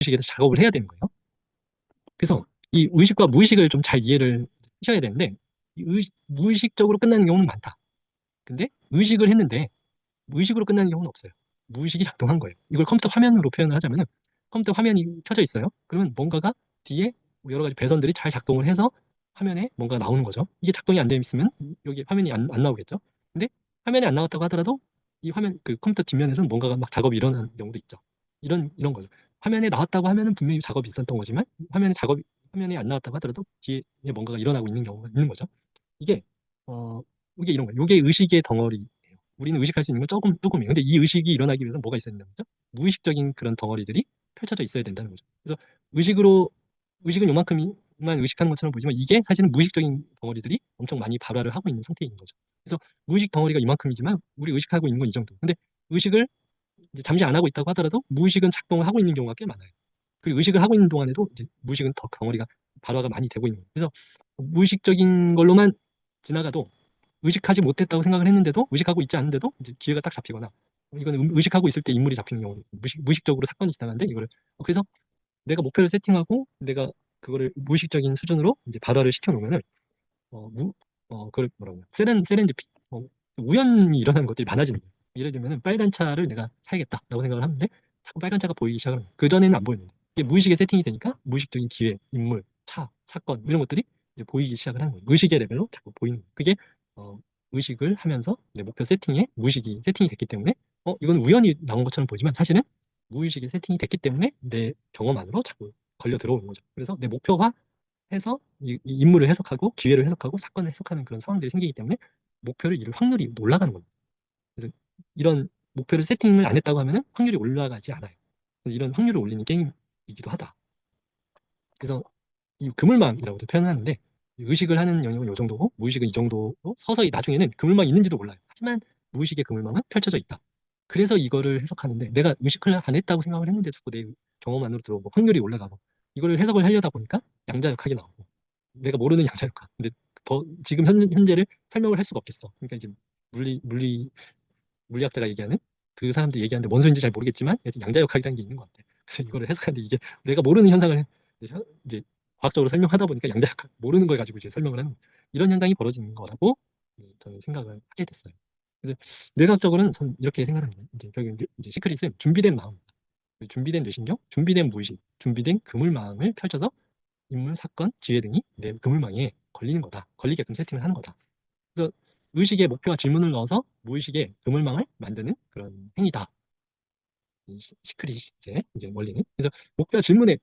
무의식에서 작업을 해야 되는 거예요. 그래서 이 의식과 무의식을 좀 잘 이해를 하셔야 되는데 무의식적으로 끝나는 경우는 많다. 근데 의식을 했는데 무의식으로 끝나는 경우는 없어요. 무의식이 작동한 거예요. 이걸 컴퓨터 화면으로 표현을 하자면 컴퓨터 화면이 켜져 있어요. 그러면 뭔가가 뒤에 여러 가지 배선들이 잘 작동을 해서 화면에 뭔가 나오는 거죠. 이게 작동이 안 되어 있으면 여기 화면이 안 나오겠죠. 근데 화면이 안 나왔다고 하더라도 이 화면 그 컴퓨터 뒷면에서는 뭔가가 막 작업이 일어나는 경우도 있죠. 이런 거죠. 화면에 나왔다고 하면은 분명히 작업이 있었던 거지만 화면에 안 나왔다고 하더라도 뒤에 뭔가가 일어나고 있는 경우가 있는 거죠. 이게 어 이게 이런 거예요. 이게 의식의 덩어리예요. 우리는 의식할 수 있는 건 조금이에요. 근데 이 의식이 일어나기 위해서 뭐가 있어야 된다는 거죠? 무의식적인 그런 덩어리들이 펼쳐져 있어야 된다는 거죠. 그래서 의식은 요만큼만 의식하는 것처럼 보이지만 이게 사실은 무의식적인 덩어리들이 엄청 많이 발화를 하고 있는 상태인 거죠. 그래서 무의식 덩어리가 이만큼이지만 우리 의식하고 있는 건 이 정도. 근데 의식을 이제 잠시 안 하고 있다고 하더라도 무의식은 작동을 하고 있는 경우가 꽤 많아요. 그리고 의식을 하고 있는 동안에도 이제 무의식은 더 덩어리가 발화가 많이 되고 있는 거예요. 그래서 무의식적인 걸로만 지나가도 의식하지 못했다고 생각을 했는데도 의식하고 있지 않은데도 이제 기회가 딱 잡히거나 이거는 의식하고 있을 때 인물이 잡히는 경우도 무의식적으로 사건이 지나가는데 이거를 그래서 내가 목표를 세팅하고 내가 그거를 무의식적인 수준으로 이제 발화를 시켜놓으면은 그걸 뭐라고 해요? 세렌디피 우연히 일어나는 것들이 많아지는 거예요. 예를 들면은 빨간 차를 내가 사야겠다라고 생각을 하는데 자꾸 빨간 차가 보이기 시작하는 거예요. 그전에는 안 보였는데 이게 무의식에 세팅이 되니까 무의식적인 기회, 인물, 차, 사건 이런 것들이 이제 보이기 시작을 하는 거예요. 의식의 레벨로 자꾸 보이는 거예요. 그게 어, 의식을 하면서 내 목표 세팅에 무의식이 세팅이 됐기 때문에 이건 우연히 나온 것처럼 보이지만 사실은 무의식이 세팅이 됐기 때문에 내 경험 안으로 자꾸 걸려 들어오는 거죠. 그래서 내 목표화 해서 이 인물을 해석하고 기회를 해석하고 사건을 해석하는 그런 상황들이 생기기 때문에 목표를 이룰 확률이 올라가는 겁니다. 그래서 이런 목표를 세팅을 안 했다고 하면 확률이 올라가지 않아요. 그래서 이런 확률을 올리는 게임이기도 하다. 그래서 이 그물망이라고도 표현하는데 의식을 하는 영역은 이 정도고 무의식은 이 정도로 서서히 나중에는 그물망이 있는지도 몰라요. 하지만 무의식의 그물망은 펼쳐져 있다. 그래서 이거를 해석하는데 내가 의식을 안 했다고 생각을 했는데 자꾸 내 경험 안으로 들어오고 확률이 올라가고 이거를 해석을 하려다 보니까 양자역학이 나오고 내가 모르는 양자역학. 근데 더 지금 현재를 설명을 할 수가 없겠어. 그러니까 이제 물리 물리학자가 얘기하는 그 사람들이 얘기하는데 뭔 소리인지 잘 모르겠지만 양자역학이라는 게 있는 것 같아. 그래서 이거를 해석하는데 이게 내가 모르는 현상을 이제 과학적으로 설명하다 보니까 양자역학 모르는 걸 가지고 이제 설명을 하는 이런 현상이 벌어지는 거라고 저는 생각을 하게 됐어요. 그래서 뇌과학적으로는 저는 이렇게 생각합니다. 이제 결국 이제 시크릿은 준비된 마음, 준비된 뇌신경, 준비된 무의식, 준비된 그물망을 펼쳐서 인물, 사건, 지혜 등이 내 그물망에 걸리는 거다. 걸리게끔 세팅을 하는 거다. 그래서 의식의 목표와 질문을 넣어서 무의식의 그물망을 만드는 그런 행위다. 이 시크릿의 이제 원리는. 그래서 목표와 질문을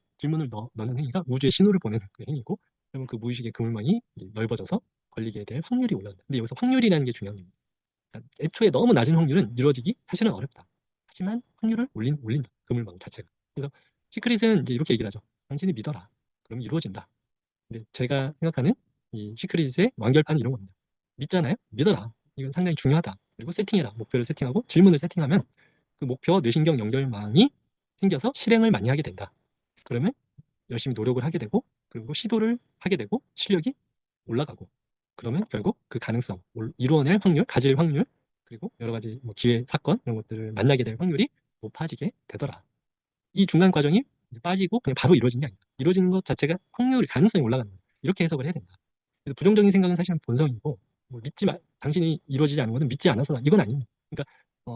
넣는 행위가 우주에 신호를 보내는 그 행위고, 그러면 그 무의식의 그물망이 넓어져서 걸리게 될 확률이 올라간다. 근데 여기서 확률이라는 게 중요한 겁니다. 그러니까 애초에 너무 낮은 확률은 이루어지기 사실은 어렵다. 하지만 확률을 올린다. 그물망 자체가. 그래서 시크릿은 이제 이렇게 얘기를 하죠. 당신이 믿어라. 그럼 이루어진다. 근데 제가 생각하는 이 시크릿의 완결판이 이런 겁니다. 믿잖아요? 믿어라. 이건 상당히 중요하다. 그리고 세팅해라. 목표를 세팅하고 질문을 세팅하면 그 목표와 뇌신경 연결망이 생겨서 실행을 많이 하게 된다. 그러면 열심히 노력을 하게 되고 그리고 시도를 하게 되고 실력이 올라가고 그러면 결국 그 가능성, 이루어낼 확률, 가질 확률 그리고 여러 가지 뭐 기회, 사건 이런 것들을 만나게 될 확률이 높아지게 되더라. 이 중간 과정이 빠지고 그냥 바로 이루어진 게 아니다. 이루어지는 것 자체가 확률이 가능성이 올라가는 거예요. 이렇게 해석을 해야 된다. 그래서 부정적인 생각은 사실은 본성이고 뭐 당신이 이루어지지 않은 것은 믿지 않아서 이건 아닙니다. 그러니까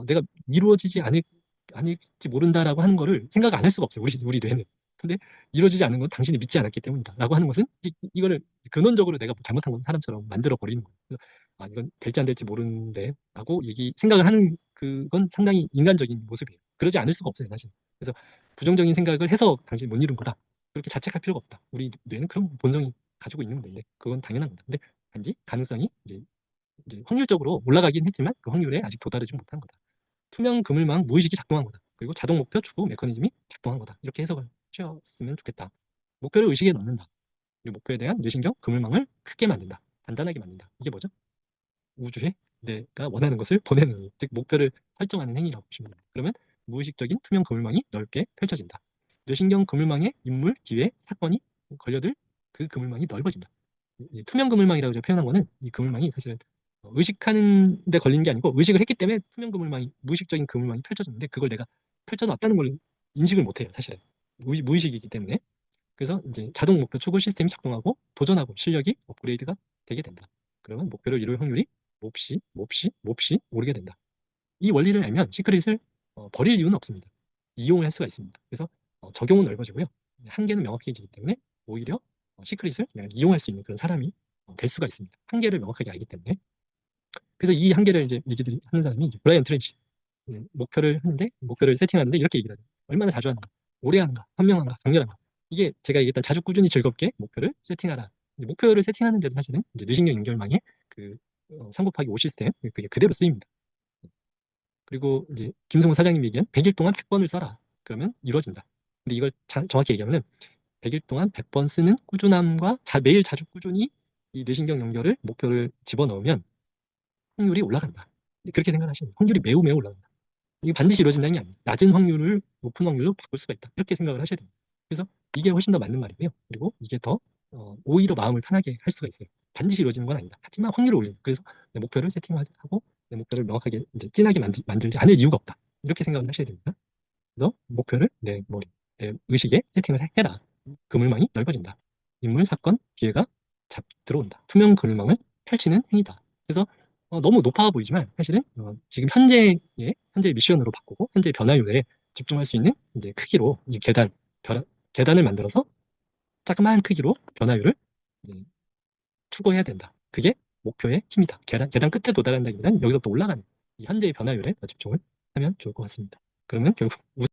내가 이루어지지 않을지 모른다라고 하는 거를 생각 안 할 수가 없어요. 우리 뇌는. 근데 이루어지지 않은 건 당신이 믿지 않았기 때문이다라고 하는 것은 이거를 근원적으로 내가 잘못한 건 사람처럼 만들어 버리는 거예요. 그래서 이건 될지 안 될지 모르는데라고 생각을 하는 그건 상당히 인간적인 모습이에요. 그러지 않을 수가 없어요, 사실. 그래서 부정적인 생각을 해서 당신이 못 이룬 거다. 그렇게 자책할 필요가 없다. 우리 뇌는 그런 본성이 가지고 있는 건데 그건 당연한 겁니다. 근데 단지 가능성이 이제 확률적으로 올라가긴 했지만 그 확률에 아직 도달하지 못한 거다. 투명 그물망 무의식이 작동한 거다. 그리고 자동 목표 추구 메커니즘이 작동한 거다. 이렇게 해석을 하셨으면 좋겠다. 목표를 의식에 넣는다. 그리고 목표에 대한 뇌신경 그물망을 크게 만든다. 단단하게 만든다. 이게 뭐죠? 우주에 내가 원하는 것을 보내는 행위, 즉 목표를 설정하는 행위라고 보시면 됩니다. 그러면 무의식적인 투명 그물망이 넓게 펼쳐진다. 뇌신경 그물망에 인물, 기회, 사건이 걸려들 그 그물망이 넓어진다. 투명 그물망이라고 제가 표현한 거는 이 그물망이 사실은 의식하는 데 걸린 게 아니고 의식을 했기 때문에 투명 그물망이 무의식적인 그물망이 펼쳐졌는데 그걸 내가 펼쳐놨다는 걸 인식을 못해요, 사실은. 무의식이기 때문에. 그래서 이제 자동 목표 추구 시스템이 작동하고 도전하고 실력이 업그레이드가 되게 된다. 그러면 목표를 이룰 확률이 몹시 오르게 된다. 이 원리를 알면 시크릿을 버릴 이유는 없습니다. 이용을 할 수가 있습니다. 그래서 적용은 넓어지고요. 한계는 명확해지기 때문에 오히려 시크릿을 그냥 이용할 수 있는 그런 사람이 될 수가 있습니다. 한계를 명확하게 알기 때문에. 그래서 이 한계를 이제 얘기들이 하는 사람이 이제 브라이언 트레이시. 목표를 하는데 목표를 세팅하는데 이렇게 얘기를 하죠. 얼마나 자주 하는가, 오래 하는가, 현명한가, 강렬한가. 이게 제가 얘기했던 자주 꾸준히 즐겁게 목표를 세팅하라. 목표를 세팅하는 데도 사실은 이제 뇌신경 연결망의 그 3 곱하기 5 시스템 그게 그대로 쓰입니다. 그리고 이제 김성훈 사장님 얘기한 100일 동안 100번을 써라. 그러면 이루어진다. 근데 이걸 정확히 얘기하면 100일 동안 100번 쓰는 꾸준함과 매일 자주 꾸준히 이 뇌신경 연결을 목표를 집어넣으면 확률이 올라간다. 그렇게 생각하시면 돼요. 확률이 매우 올라간다. 이게 반드시 이루어진다는 게 아니에요. 낮은 확률을 높은 확률로 바꿀 수가 있다. 이렇게 생각을 하셔야 됩니다. 그래서 이게 훨씬 더 맞는 말이고요. 그리고 이게 더 오히려 마음을 편하게 할 수가 있어요. 반드시 이루어지는 건 아니다. 하지만 확률을 올리는. 그래서 내 목표를 세팅하고 내 목표를 명확하게 이제 진하게 만들지 않을 이유가 없다. 이렇게 생각을 하셔야 됩니다. 그래서 목표를 내 머리, 내 의식에 세팅을 해라. 그물망이 넓어진다. 인물, 사건, 기회가 들어온다. 투명 그물망을 펼치는 행위다. 그래서 너무 높아 보이지만 사실은 지금 현재의 미션으로 바꾸고 현재의 변화율에 집중할 수 있는 이제 크기로 이 계단을 만들어서 자그마한 크기로 변화율을 추구해야 된다. 그게 목표의 힘이다. 계단 끝에 도달한다기보다는 여기서부터 올라가는 이 현재의 변화율에 더 집중을 하면 좋을 것 같습니다. 그러면 결국